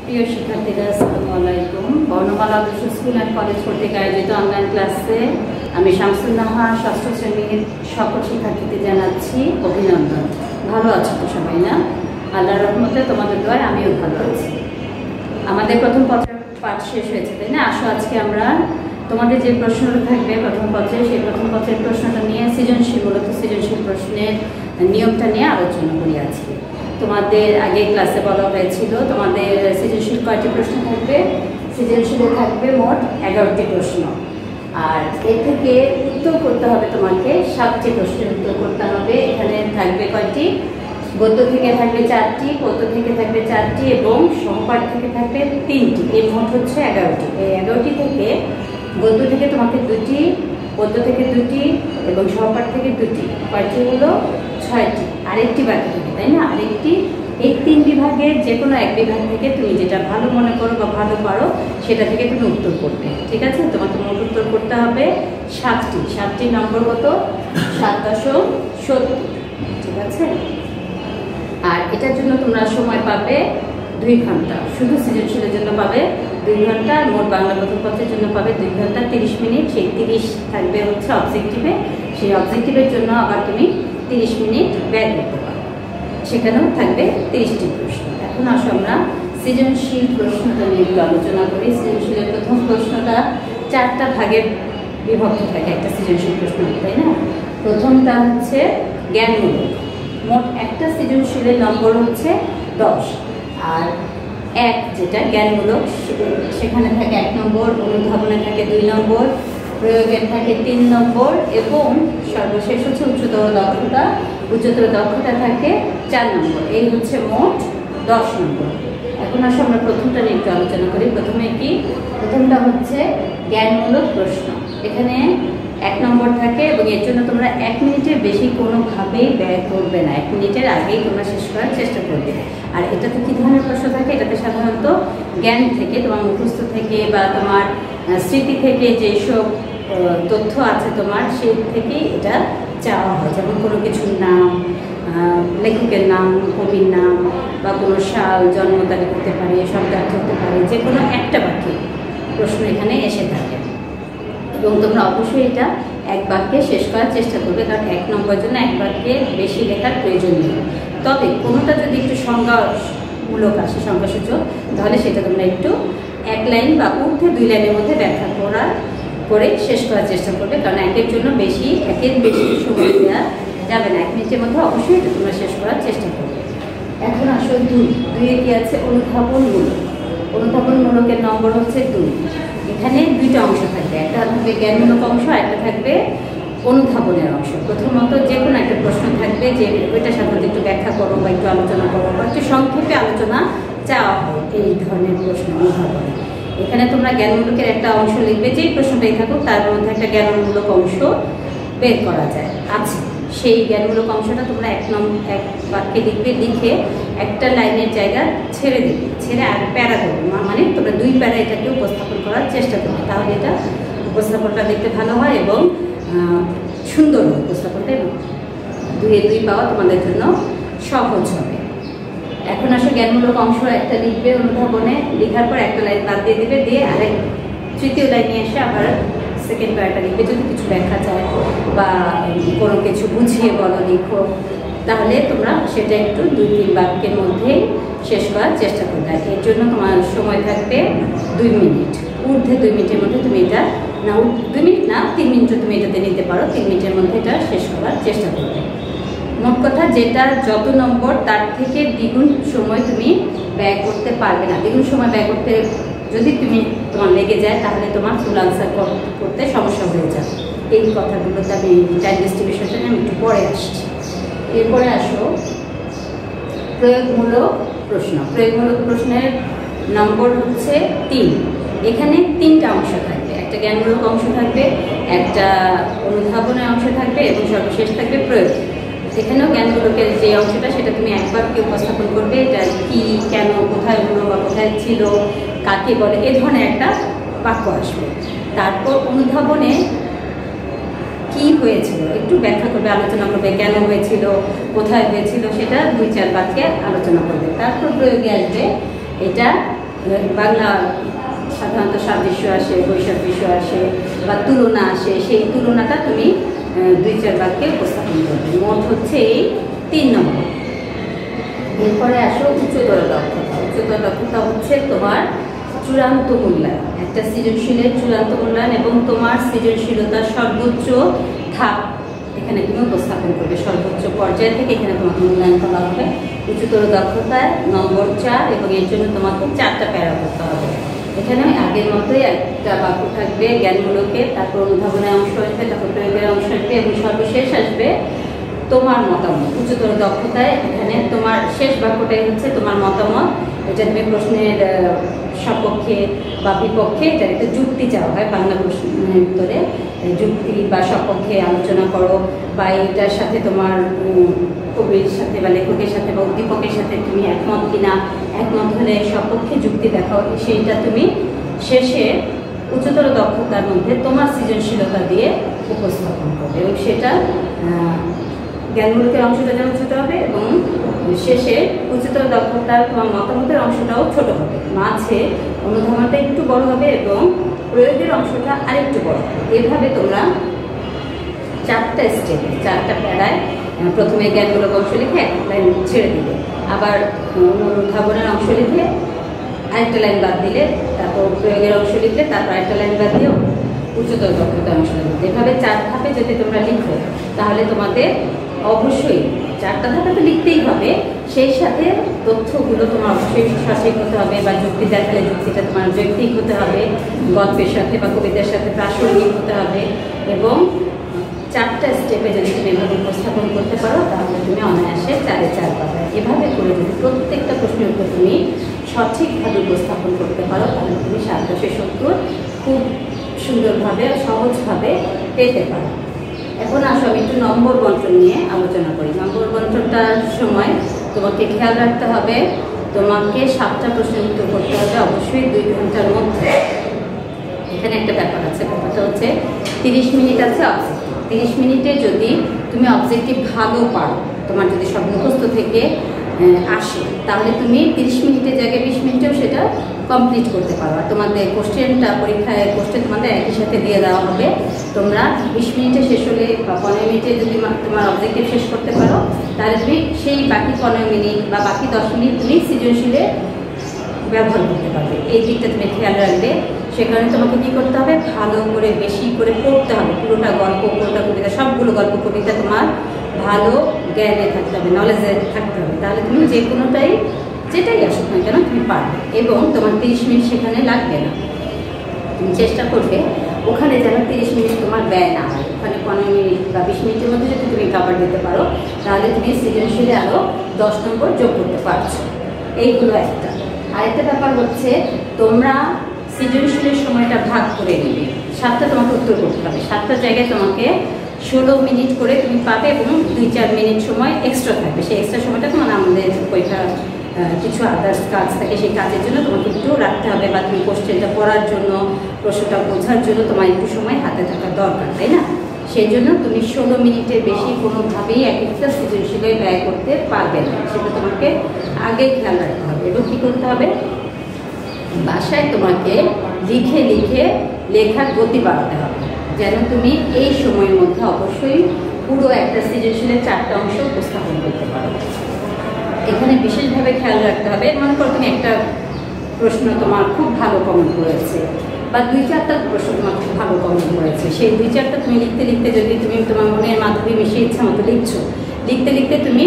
প্রিয় শিক্ষার্থীরা, আসসালামু আলাইকুম। বর্ণমালা আদর্শ স্কুল অ্যান্ড কলেজ কর্তৃক আয়োজিত অনলাইন ক্লাসে আমি শামসুন নাহার ষষ্ঠ শ্রেণীর সকল শিক্ষার্থীদের জানাচ্ছি অভিনন্দন। ভালো আছো তো সবাই? না, আল্লাহর রহমতে তোমাদের দোয়ায় আমিও ভালো আছি। আমাদের প্রথম পত্রের পাঠ শেষ হয়েছে, তাই না? আসো আজকে আমরা তোমাদের যে প্রশ্নটা থাকবে প্রথম পত্রে, সেই প্রথম পত্রের প্রশ্নটা নিয়ে মূলত সৃজনশীল প্রশ্নের নিয়মটা নিয়ে আলোচনা করি আজকে। তোমাদের আগে ক্লাসে বলা হয়েছিল তোমাদের সৃজনশীল কয়টি প্রশ্ন থাকবে? সৃজনশীলে থাকবে মোট 11টি প্রশ্ন, আর এর থেকে উত্তর করতে হবে তোমাকে 7টি প্রশ্নের উত্তর করতে হবে। এখানে থাকবে কয়টি? গদ্য থেকে থাকবে 4টি, পদ্য থেকে থাকবে 4টি এবং সহপাঠ থেকে থাকবে 3টি। এর মোট হচ্ছে 11টি। এই 11টি থেকে গদ্য থেকে তোমাকে 2টি, পদ্য থেকে 2টি এবং সহপাঠ থেকে 2টি, কয়টি হলো? 6টি। আরেকটি বাকি থাকে, তাই না? আরেকটি। এই 3 বিভাগের যে কোনো এক বিভাগ থেকে তুমি যেটা ভালো মনে করো বা ভালো পারো সেটা থেকে তুমি উত্তর করবে, ঠিক আছে? তোমাকে মোট উত্তর করতে হবে 7টি। 7টি নম্বর কত? 7.70, ঠিক আছে? আর এটার জন্য তোমরা সময় পাবে 2 ঘন্টা। শুধু সৃজনশীলের জন্য পাবে 2 ঘন্টা, আর মোট বাংলা প্রথম পত্রের জন্য পাবে 2 ঘন্টা 30 মিনিট। সেই 30 থাকবে হচ্ছে অবজেক্টিভে। সেই অবজেক্টিভের জন্য আবার তুমি 30 মিনিট ব্যয় করতে পারো। সেখানেও থাকবে 30টি প্রশ্ন। এখন আসো আমরা সৃজনশীল প্রশ্নটা নিয়ে একটু আলোচনা করি। সৃজনশীলের প্রথম প্রশ্নটা 4টা ভাগে বিভক্ত থাকে একটা সৃজনশীল প্রশ্ন, তাই না? প্রথমটা হচ্ছে জ্ঞানমূলক। মোট একটা সৃজনশীলের নম্বর হচ্ছে 10, আর 1 যেটা জ্ঞানমূলক সেখানে থাকে 1 নম্বর, অনুধাবনে থাকে 2 নম্বর, প্রয়োগের থাকে 3 নম্বর এবং সর্বশেষ হচ্ছে উচ্চতর দক্ষতা থাকে 4 নম্বর। এই হচ্ছে মোট 10 নম্বর। এখন আসলে আমরা প্রথমটা নিয়ে একটু আলোচনা করি। প্রথমটা হচ্ছে জ্ঞানমূলক প্রশ্ন। এখানে 1 নম্বর থাকে এবং এর জন্য তোমরা 1 মিনিটের বেশি কোনোভাবেই ব্যয় করবে না। 1 মিনিটের আগেই তোমরা শেষ করার চেষ্টা করবে। আর এটাতে কী ধরনের প্রশ্ন থাকে? এটাতে সাধারণত জ্ঞান থেকে, তোমার মুখস্থ থেকে বা তোমার স্মৃতি থেকে যেসব তথ্য আছে তোমার, সেই থেকেই এটা চাওয়া হয়। যেমন কোনো কিছুর নাম, লেখকের নাম, কবির নাম বা কোনো সাল, জন্ম তারিখ হতে পারে, শব্দার্থ হতে পারে, যে কোনো একটা বাক্যে প্রশ্ন এখানে এসে থাকে এবং তোমরা অবশ্যই এটা 1 বাক্যে শেষ করার চেষ্টা করবে, কারণ 1 নম্বরের জন্য 1 বাক্যে বেশি লেখার প্রয়োজন নেই। তবে কোনোটা যদি একটু সংজ্ঞামূলক আসে, সংজ্ঞাসূচক, তাহলে সেটা তোমরা একটু 1 লাইন বা ঊর্ধ্বে 2 লাইনের মধ্যে ব্যাখ্যা করে শেষ করার চেষ্টা করবে, কারণ একের বেশি সময় দেওয়া যাবে না। 1 মিনিটের মধ্যে অবশ্যই এটা তোমরা শেষ করার চেষ্টা করবে। এখন আসো 2-এ কি আছে? অনুধাবনমূলক। অনুধাবনমূলকের নম্বর হচ্ছে 2। এখানে 2টা অংশ থাকবে, একটা থাকবে জ্ঞানমূলক অংশ, আর একটা থাকবে অনুধাবনের অংশ। প্রথমত যে কোনো একটা প্রশ্ন থাকবে যে ওইটা সাধারণত একটু ব্যাখ্যা করো বা একটু আলোচনা করো বা একটু সংক্ষেপে আলোচনা চাওয়া হয় এই ধরনের প্রশ্ন অনুধাবনে। এখানে তোমরা জ্ঞানমূলকের একটা অংশ লিখবে, যেই প্রশ্নটাই থাকুক তার মধ্যে একটা জ্ঞানমূলক অংশ বের করা যায় আছে। সেই জ্ঞানমূলক অংশটা তোমরা 1 বাক্যে লিখবে, লিখে একটা লাইনের জায়গা ছেড়ে দিবে, ছেড়ে আর প্যারা করবে, মানে তোমরা 2 প্যারা এটাকে উপস্থাপন করার চেষ্টা করবে। তাহলে এটা উপস্থাপনটা দেখতে ভালো হয় এবং সুন্দর হয় উপস্থাপনটা, এবং 2-এ 2 পাওয়া তোমাদের জন্য সহজ হবে। এখন আসলে জ্ঞানমূলক অংশ একটা লিখবে অনুধাবনে, লেখার পর একটা লাইন বাদ দিয়ে দিবে, দিয়ে তৃতীয় লাইন নিয়ে এসে আবার সেকেন্ড প্যারাটা লিখবে। যদি কিছু ব্যাখ্যা চায় বা কোনো কিছু বুঝিয়ে বলো লিখো, তাহলে তোমরা সেটা একটু 2-3 বাক্যের মধ্যেই শেষ করার চেষ্টা করবে। এর জন্য তোমার সময় থাকবে 2 মিনিট। ঊর্ধ্বে 2 মিনিটের মধ্যে তুমি এটা, না 2 মিনিট না 3 মিনিটও তুমি এটাতে নিতে পারো। 3 মিনিটের মধ্যে এটা শেষ করার চেষ্টা করবে। মোট কথা, যেটা যত নম্বর তার থেকে দ্বিগুণ সময় তুমি ব্যয় করতে পারবে না। দ্বিগুণ সময় ব্যয় করতে যদি তোমার লেগে যায়, তাহলে তোমার ফুল আনসার করতে সমস্যা হয়ে যাবে। এই কথাগুলোতে আমি টাইম ডিস্ট্রিবিউশনটা আমি একটু পরে আসছি। এরপরে আসো প্রয়োগমূলক প্রশ্ন। প্রয়োগমূলক প্রশ্নের নম্বর হচ্ছে 3। এখানে 3টা অংশ থাকবে, একটা জ্ঞানমূলক অংশ থাকবে, একটা অনুধাবনের অংশ থাকবে এবং সর্বশেষ থাকবে প্রয়োগ। এখানেও জ্ঞানমূলকের যে অংশটা সেটা তুমি 1 বাক্যে উপস্থাপন করবে। এটা কি, কেন, কোথায় হলো বা কোথায় ছিল, কাকে বলে, এ ধরনের একটা বাক্য আসবে। তারপর অনুধাবনে কি হয়েছিল একটু ব্যাখ্যা করবে, আলোচনা করবে, কেন হয়েছিল, কোথায় হয়েছিল, সেটা 2-4 বাক্যে আলোচনা করবে। তারপর প্রয়োগে আসবে, এটা বাংলা সাধারণত সাদৃশ্য আসে, বৈসাদৃশ্য আসে বা তুলনা আসে, সেই তুলনাটা তুমি 2-4 বাক্যে উপস্থাপন করবে। মোট হচ্ছে এই 3 নম্বর। এরপরে আসো উচ্চতর দক্ষতা। উচ্চতর দক্ষতা হচ্ছে তোমার চূড়ান্ত মূল্যায়ন, একটা সৃজনশীলের চূড়ান্ত মূল্যায়ন এবং তোমার সৃজনশীলতার সর্বোচ্চ ধাপ এখানে তুমি উপস্থাপন করবে। সর্বোচ্চ পর্যায় থেকে এখানে তোমাকে মূল্যায়ন করা হবে। উচ্চতর দক্ষতায় নম্বর 4 এবং এর জন্য তোমাকে 4টা প্যারা করতে হবে। এখানে আগের মতোই একটা বাক্য থাকবে জ্ঞানমূলকের, তারপর অনুধাবনের অংশ আসবে, তারপর প্রয়োগের অংশ আসবে এবং সর্বশেষ আসবে তোমার মতামত। উচ্চতর দক্ষতায় এখানে তোমার শেষ বাক্যটাই হচ্ছে তোমার মতামত। এটা তুমি প্রশ্নের সপক্ষে বা বিপক্ষে, এটা একটা যুক্তি চাওয়া হয় বাংলা প্রশ্নের উত্তরে, যুক্তি বা সপক্ষে আলোচনা করো বা এটার সাথে তোমার কবির সাথে বা লেখকের সাথে বা উদ্দীপকের সাথে তুমি একমত কিনা, একমত হলে সপক্ষে যুক্তি দেখাও, সেইটা তুমি শেষে উচ্চতর দক্ষতার মধ্যে তোমার সৃজনশীলতা দিয়ে উপস্থাপন করবে এবং সেটা জ্ঞানমূলকের অংশটা যেমন ছোট হবে এবং শেষে উচ্চতর দক্ষতার তোমার মতামতের অংশটাও ছোট হবে, মাঝে অনুধাবনটা একটু বড় হবে এবং প্রয়োগের অংশটা আরেকটু বড় হবে। এভাবে তোমরা 4টা স্টেপে 4টা প্যারায় প্রথমে জ্ঞানমূলক অংশ লিখে এক লাইন ছেড়ে দিলে, আবার অনুধাবনের অংশ লিখে আরেকটা লাইন বাদ দিলে, তারপর প্রয়োগের অংশ লিখলে তারপর আরেকটা লাইন বাদ দিও উচ্চতর দক্ষতার অংশ লিখলে। এভাবে 4 ধাপে যদি তোমরা লিখো তাহলে তোমাদের অবশ্যই 4টা ধাপে তো লিখতেই হবে, সেই সাথে তথ্যগুলো তোমার অবশ্যই সঠিক হতে হবে বা যুক্তি দেখালে যুক্তিটা তোমার যৌক্তিক হতে হবে, গল্পের সাথে বা কবিতার সাথে প্রাসঙ্গিক হতে হবে এবং 4টা স্টেপে যদি তুমি এভাবে উপস্থাপন করতে পারো তাহলে তুমি অনায়াসে 4-এ 4 পাবে। এভাবে করে যদি প্রত্যেকটা প্রশ্নের উপর তুমি সঠিকভাবে উপস্থাপন করতে পারো তাহলে তুমি 7/70 খুব সুন্দরভাবে সহজভাবে পেতে পারো। এখন আসো আমি একটু নম্বর বন্টন নিয়ে আলোচনা করি। নম্বর বন্টনটার সময় তোমাকে খেয়াল রাখতে হবে, তোমাকে 7টা প্রশ্নের উত্তর করতে হবে অবশ্যই 2 ঘন্টার মধ্যে। এখানে একটা ব্যাপার আছে, ব্যাপারটা হচ্ছে 30 মিনিট আছে অবজেক্টিভ। 30 মিনিটে যদি তুমি অবজেক্টিভ ভালো পারো, তোমার যদি সব মুখস্থ থেকে আসে তাহলে তুমি 30 মিনিটের জায়গায় 20 মিনিটেও সেটা কমপ্লিট করতে পারো। আর তোমাদের কোশ্চেনটা পরীক্ষায় কোশ্চেন তোমাদের একই সাথে দিয়ে দেওয়া হবে। তোমরা 20 মিনিটে শেষ হলে বা 15 মিনিটে যদি তোমার অবজেক্টিভ শেষ করতে পারো তাহলে তুমি সেই বাকি 15 মিনিট বা বাকি 10 মিনিট তুমি সৃজনশীলে ব্যবহার করতে পারবে। এই দিকটা তুমি খেয়াল রাখবে। সেখানে তোমাকে কী করতে হবে, ভালো করে বেশি করে পড়তে হবে, পুরোটা গল্প, পুরোটা কবিতা, সবগুলো গল্প কবিতা তোমার ভালো জ্ঞানে থাকতে হবে, নলেজে থাকতে হবে, তাহলে তুমি যে কোনোটাই যেটাই আসুক না কেন তুমি পারবে এবং তোমার 30 মিনিট সেখানে লাগবে না। তুমি চেষ্টা করবে ওখানে যেন 30 মিনিট তোমার ব্যয় না হয়, ওখানে 15 মিনিট বা 20 মিনিটের মধ্যে যদি তুমি কাভার দিতে পারো তাহলে তুমি সৃজনশীলে আরও 10 নম্বর যোগ করতে পারছো। এইগুলো একটা। আরেকটা ব্যাপার হচ্ছে তোমরা সৃজনশীলের সময়টা ভাগ করে নেবে। 7টা তোমাকে উত্তর করতে হবে, 7টার জায়গায় তোমাকে 16 মিনিট করে তুমি পাবে এবং 2-4 মিনিট সময় এক্সট্রা থাকবে। সেই এক্সট্রা সময়টা তোমার আমাদের পরীক্ষা কিছু আদার্স কাজ থাকে, সেই কাজের জন্য তোমাকে একটু রাখতে হবে বা তুমি কোশ্চেনটা পড়ার জন্য, প্রশ্নটা বোঝার জন্য তোমার একটু সময় হাতে থাকা দরকার, তাই না? সেই জন্য তুমি 16 মিনিটের বেশি কোনোভাবেই এক একটা সৃজনশীলে ব্যয় করতে পারবে না, সেটা তোমাকে আগে খেয়াল রাখতে হবে। এবং কী করতে হবে, বাসায় তোমাকে লিখে লিখে লেখার গতি বাড়াতে হবে যেন তুমি এই সময়ের মধ্যে অবশ্যই পুরো একটা সৃজনশীলের 4টা অংশ উপস্থাপন করতে পারো। এখানে বিশেষভাবে খেয়াল রাখতে হবে, মনে করো তুমি একটা প্রশ্ন তোমার খুব ভালো কমেন্ট করেছে বা 2-4টা প্রশ্ন তোমার খুব ভালো কমেন্ট করেছে, সেই 2-4টা তুমি লিখতে লিখতে যদি তুমি তোমার মনের মাধ্যমে মিশিয়ে ইচ্ছা মতো লিখছো, লিখতে লিখতে তুমি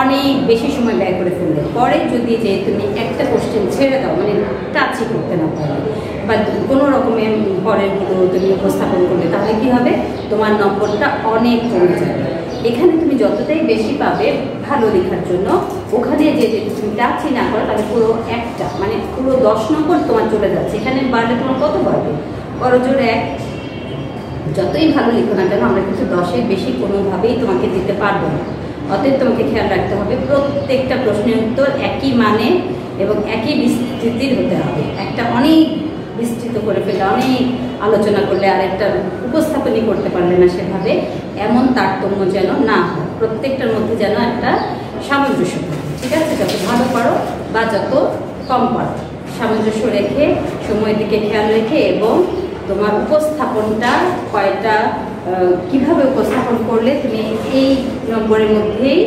অনেক বেশি সময় ব্যয় করে ফেললে, পরে যদি যে তুমি একটা কোশ্চেন ছেড়ে দাও, মানে টাচই করতে না পারো বা কোনো রকমের পরেরগুলো তুমি উপস্থাপন করলে, তাহলে কী হবে, তোমার নম্বরটা অনেক কমে যাবে। এখানে তুমি যতটাই বেশি পাবে ভালো লেখার জন্য, ওখানে যে তুমি টাচই না করো তাহলে পুরো একটা মানে পুরো 10 নম্বর তোমার চলে যাচ্ছে। এখানে বাড়লে তোমার কত বাড়বে, বড়জোর 1। যতই ভালো লিখো না কেন আমরা কিন্তু 10-এর বেশি কোনোভাবেই তোমাকে দিতে পারবো না। অতএব তোমাকে খেয়াল রাখতে হবে প্রত্যেকটা প্রশ্নের উত্তর একই মানে এবং একই বিস্তৃতির হতে হবে। একটা অনেক বিস্তৃত করে ফেলে অনেক আলোচনা করলে আর একটা উপস্থাপনই করতে পারলে না সেভাবে, এমন তারতম্য যেন না হয়, প্রত্যেকটার মধ্যে যেন একটা সামঞ্জস্য থাকে। ঠিক আছে, যত ভালো পারো বা যত কম পারো সামঞ্জস্য রেখে, সময়ের দিকে খেয়াল রেখে এবং তোমার উপস্থাপনটা কিভাবে উপস্থাপন করলে তুমি এই নম্বরের মধ্যেই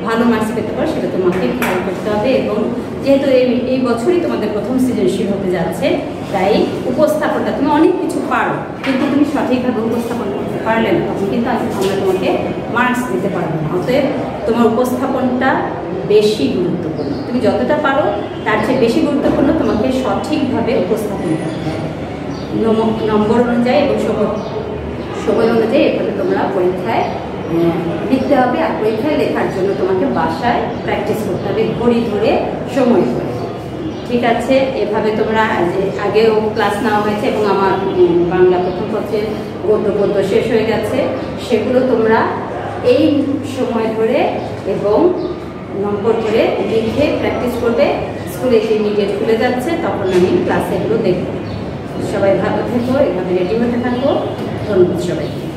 ভালো মার্কস পেতে পারো সেটা তোমাকে খেয়াল করতে হবে। এবং যেহেতু এই বছরই তোমাদের প্রথম সৃজনশীল হতে যাচ্ছে, তাই উপস্থাপনটা তুমি অনেক কিছু পারো কিন্তু তুমি সঠিকভাবে উপস্থাপন করতে পারলে না, তখন কিন্তু আমরা তোমাকে মার্কস দিতে পারবো না। অতএব তোমার উপস্থাপনটা বেশি গুরুত্বপূর্ণ। তুমি যতটা পারো তার চেয়ে বেশি গুরুত্বপূর্ণ তোমাকে সঠিকভাবে উপস্থাপন করতে হবে নম্বর অনুযায়ী এবং সময় অনুযায়ী। এভাবে তোমরা পরীক্ষায় লিখতে হবে। আর পরীক্ষায় লেখার জন্য তোমাকে বাসায় প্র্যাকটিস করতে হবে, ঘড়ি ধরে, সময় ধরে। ঠিক আছে, এভাবে তোমরা আগেও ক্লাস নেওয়া হয়েছে এবং আমার বাংলা প্রথম পত্রের গদ্য শেষ হয়ে গেছে, সেগুলো তোমরা এই সময় ধরে এবং নম্বর ধরে লিখে প্র্যাকটিস করবে। স্কুলে ইমিডিয়েট খুলে যাচ্ছে, তখন আমি ক্লাসে এগুলো দেখব। সবাই ভালো থেকো, এভাবে রেডি হতে থাকো। ধন্যবাদ সবাইকে।